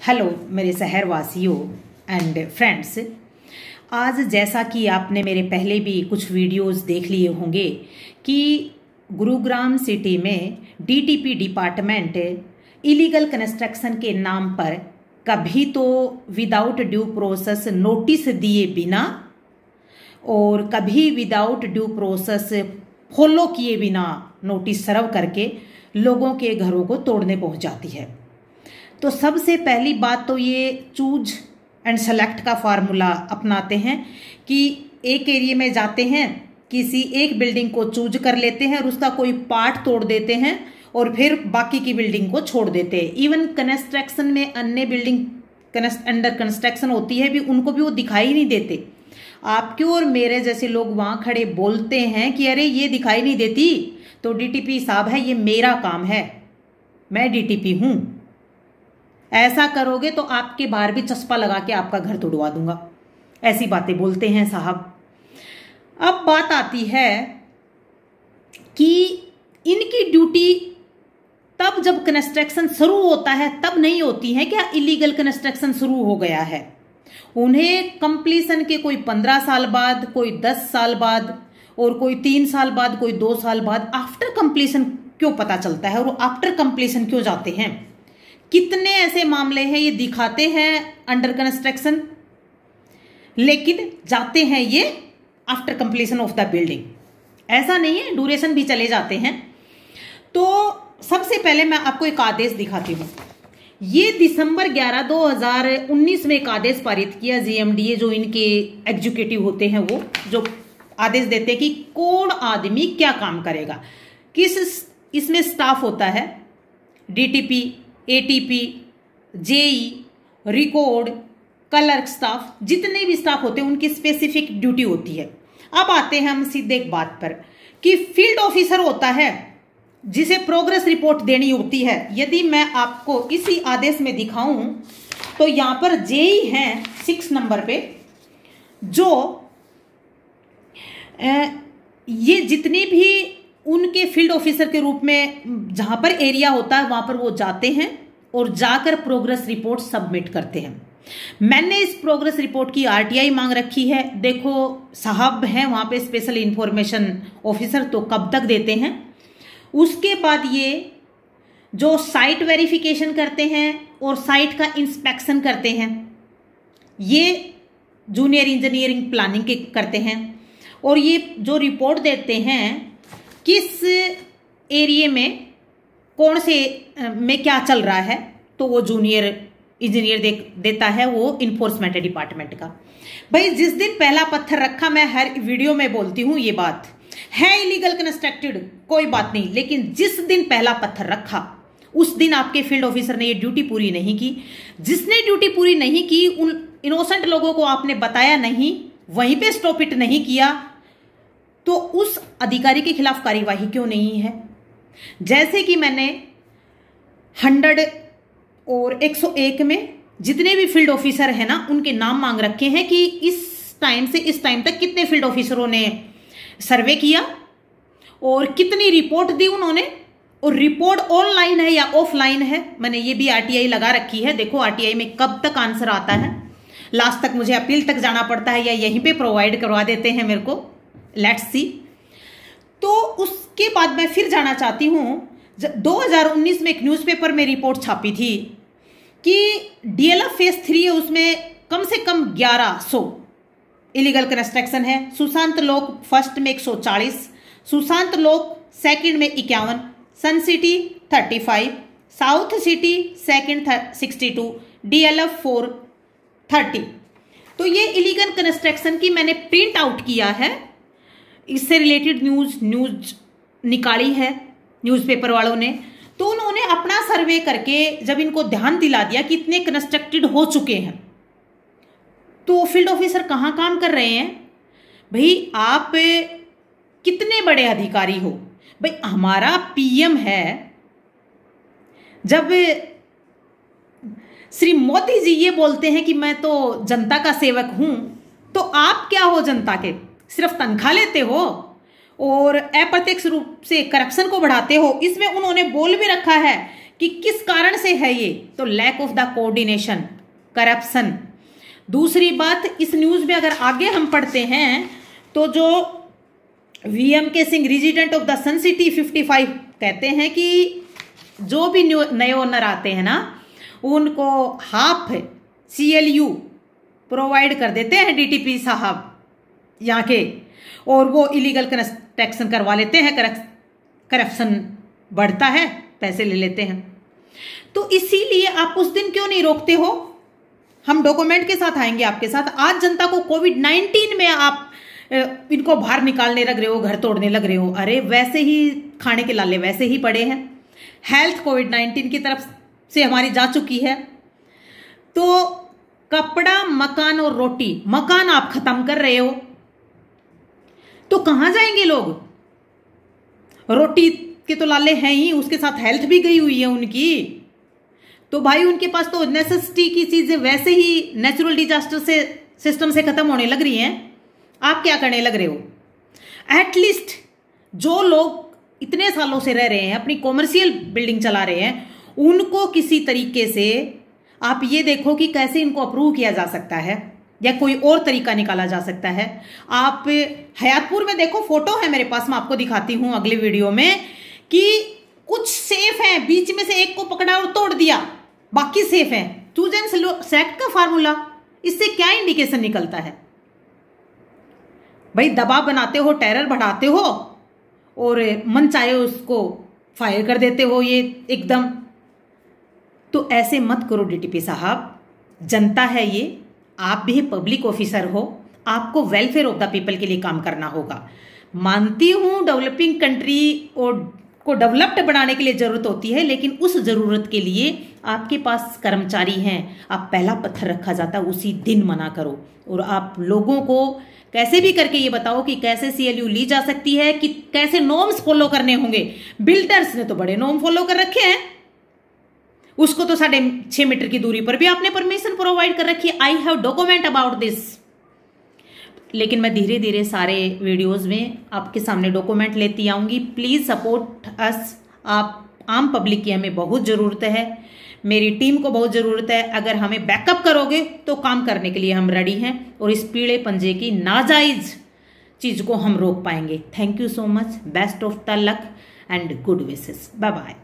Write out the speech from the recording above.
Hello मेरे शहरवासियों and friends. आज जैसा कि आपने मेरे पहले भी कुछ वीडियोस देख लिए होंगे कि गुरुग्राम सिटी में डीटीपी डिपार्टमेंट इलीगल कंस्ट्रक्शन के नाम पर कभी तो विदाउट ड्यू प्रोसेस नोटिस दिए बिना और कभी विदाउट ड्यू प्रोसेस फॉलो किए बिना नोटिस सर्व करके लोगों के घरों को तोड़ने पहुंच जाती है। तो सबसे पहली बात तो ये चूज एंड सेलेक्ट का फार्मूला अपनाते हैं कि एक एरिया में जाते हैं, किसी एक बिल्डिंग को चूज कर लेते हैं और उसका कोई पार्ट तोड़ देते हैं और फिर बाकी की बिल्डिंग को छोड़ देते हैं। इवन कंस्ट्रक्शन में अन्य बिल्डिंग अंडर कंस्ट्रक्शन होती है भी, उनको भी वो दिखाई नहीं देते। आपके और मेरे जैसे लोग वहां खड़े बोलते हैं कि अरे ये दिखाई नहीं देती, तो डीटीपी साहब है, ये मेरा काम है, मैं डीटीपी हूं। ऐसा करोगे तो आपके बाहर भी चस्पा लगा के आपका घर तोड़वा दूंगा। ऐसी बातें बोलते हैं साहब। अब बात आती है कि इनकी ड्यूटी तब जब कंस्ट्रक्शन शुरू होता है तब नहीं होती है क्या? इलीगल कंस्ट्रक्शन शुरू हो गया है, उन्हें कंप्लीशन के कोई 15 साल बाद, कोई 10 साल बाद और कोई 3 साल बाद, कोई 2 साल बाद आफ्टर कंप्लीशन क्यों पता चलता है? और आफ्टर कंप्लीशन क्यों जाते हैं? कितने ऐसे मामले हैं ये दिखाते हैं अंडर कंस्ट्रक्शन, लेकिन जाते हैं ये after completion of the building. ऐसा नहीं है, ड्यूरेशन भी चले जाते हैं। तो सबसे पहले मैं आपको एक आदेश दिखाती हूं। ये दिसंबर 11, 2019 में एक आदेश पारित किया जीएमडीए, जो इनके एग्जीक्यूटिव होते हैं, वो जो आदेश देते हैं कि कौन आदमी क्या काम करेगा। किस इसमें स्टाफ होता है, DTP, ATP, JE, record, clerk staff, जितने भी स्टाफ होते हैं उनकी स्पेसिफिक ड्यूटी होती है। अब आते हैं हम सीधे एक बात पर कि फील्ड ऑफिसर होता है जिसे प्रोग्रेस रिपोर्ट देनी होती है। यदि मैं आपको इसी आदेश में दिखाऊं तो यहां पर जेई हैं 6 नंबर पे, जो ये जितने भी उनके फील्ड ऑफिसर के रूप में जहां पर एरिया होता है वहां पर वो जाते हैं और जाकर प्रोग्रेस रिपोर्ट सबमिट करते हैं। मैंने इस प्रोग्रेस रिपोर्ट की आरटीआई मांग रखी है। देखो साहब हैं वहां पे स्पेशल इंफॉर्मेशन ऑफिसर, तो कब तक देते हैं। उसके बाद ये जो साइट वेरिफिकेशन करते हैं और साइट का इंस्पेक्शन करते हैं, ये जूनियर इंजीनियरिंग प्लानिंग के करते हैं। और ये जो रिपोर्ट देते हैं किस एरिया में कौन से में क्या चल रहा है, तो वो जूनियर इंजीनियर देता है, वो इन्फोर्समेंट डिपार्टमेंट का। भाई जिस दिन पहला पत्थर रखा, मैं हर वीडियो में बोलती हूं ये बात है, इलीगल कंस्ट्रक्टेड कोई बात नहीं, लेकिन जिस दिन पहला पत्थर रखा उस दिन आपके फील्ड ऑफिसर ने ये ड्यूटी पूरी नहीं की। जिसने ड्यूटी पूरी नहीं की, उन इनोसेंट लोगों को आपने बताया नहीं, वहीं पे स्टॉप इट नहीं किया, तो उस अधिकारी के खिलाफ कार्यवाही क्यों नहीं है? जैसे कि मैंने 100 और 101 में जितने भी फील्ड ऑफिसर हैं ना, उनके नाम मांग रखे हैं कि इस टाइम से इस टाइम तक कितने फील्ड ऑफिसरों ने सर्वे किया और कितनी रिपोर्ट दी उन्होंने, और रिपोर्ट ऑनलाइन है या ऑफलाइन है। मैंने ये भी आरटीआई लगा रखी है। देखो आरटीआई में कब तक आंसर आता है, लास्ट तक मुझे अपील तक जाना पड़ता है या यहीं पे प्रोवाइड करवा देते हैं मेरे को, लेट्स सी। तो उसके बाद मैं फिर जाना चाहती हूं, 2019 में एक न्यूज़पेपर में रिपोर्ट छापी थी कि डीएलएफ फेज 3 है, उसमें कम से कम 1100 इलीगल कंस्ट्रक्शन है। सुशांत लोक फर्स्ट में 140, सुशांत लोक सेकंड में 51, Sun City 35, South City second 62, DLF 4 30। तो ये इलीगल कंस्ट्रक्शन की मैंने प्रिंट आउट किया है, इससे रिलेटेड न्यूज निकाली है न्यूज़पेपर वालों ने। तो उन्होंने अपना सर्वे करके जब इनको ध्यान दिला दिया कि इतने कंस्ट्रक्टेड हो चुके हैं, तो फील्ड ऑफिसर कहाँ काम कर रहे हैं? भाई आप कितने बड़े अधिकारी हो? भाई हमारा पीएम है, जब श्री मोदी जी ये बोलते हैं कि मैं तो जनता का सेवक हूं, तो आप क्या हो जनता के? सिर्फ तनख्वाह लेते हो और अप्रत्यक्ष रूप से करप्शन को बढ़ाते हो। इसमें उन्होंने बोल भी रखा है कि किस कारण से है ये, तो lack of the coordination, corruption. दूसरी बात, इस न्यूज में अगर आगे हम पढ़ते हैं तो जो VMK Singh resident of the sun city 55 कहते हैं कि जो भी नए ओनर आते हैं ना, उनको हाफ CLU प्रोवाइड कर देते हैं DTP साहब यहाँ के, और वो इलीगल कंस्ट्रक्शन करवा लेते हैं, करप्शन बढ़ता है, पैसे ले लेते हैं। तो इसीलिए आप उस दिन क्यों नहीं रोकते हो? हम डॉक्यूमेंट के साथ आएंगे आपके साथ। आज जनता को कोविड-19 में आप इनको बाहर निकालने लग रहे हो, घर तोड़ने लग रहे हो। अरे वैसे ही खाने के लाले वैसे ही पड़े हैं। हेल्थ कोविड-19 की तरफ से हमारी जा चुकी है। तो कपड़ा, मकान और रोटी, मकान आप खत्म कर रहे हो तो कहां जाएंगे लोग? रोटी के तो लाले हैं ही, उसके साथ हेल्थ भी गई हुई है उनकी। तो भाई उनके पास तो नेसेसिटी की चीजें वैसे ही नेचुरल डिजास्टर से सिस्टम से खत्म होने लग रही हैं। आप क्या करने लग रहे हो? एटलीस्ट जो लोग इतने सालों से रह रहे हैं, अपनी कॉमर्शियल बिल्डिंग चला रहे हैं, उनको किसी तरीके से आप ये देखो कि कैसे इनको अप्रूव किया जा सकता है या कोई और तरीका निकाला जा सकता है। आप हयातपुर में देखो, फोटो है मेरे पास, मैं आपको दिखाती हूं अगले वीडियो में, कि कुछ सेफ है, बीच में से एक को पकड़ा और तोड़ दिया, बाकी सेफ है। चूज एंड सेलेक्ट का फार्मूला, इससे क्या इंडिकेशन निकलता है? भाई दबाव बनाते हो, टेरर बढ़ाते हो और मन चाहे उसको फायर कर देते हो ये एकदम। तो ऐसे मत करो DTP साहब, जनता है ये, आप भी पब्लिक ऑफिसर हो, आपको वेलफेयर ऑफ द पीपल के लिए काम करना होगा। मानती हूं डेवलपिंग कंट्री और को डेवलप्ड बनाने के लिए जरूरत होती है, लेकिन उस जरूरत के लिए आपके पास कर्मचारी हैं। आप पहला पत्थर रखा जाता है उसी दिन मना करो, और आप लोगों को कैसे भी करके ये बताओ कि कैसे CLU ली जा सकती है, कि कैसे नॉर्म्स फॉलो करने होंगे। बिल्डर्स ने तो बड़े नॉर्म फॉलो कर रखे हैं, उसको तो 6.5 मीटर की दूरी पर भी आपने परमिशन प्रोवाइड कर रखी है। I have document about this. लेकिन मैं धीरे धीरे सारे वीडियोस में आपके सामने डॉक्यूमेंट लेती आऊंगी। Please support us. आप आम पब्लिक की हमें बहुत जरूरत है, मेरी टीम को बहुत जरूरत है। अगर हमें बैकअप करोगे तो काम करने के लिए हम रेडी हैं, और इस पीले पंजे की नाजायज चीज को हम रोक पाएंगे। Thank you so much, best of the luck and good wishes. Bye bye.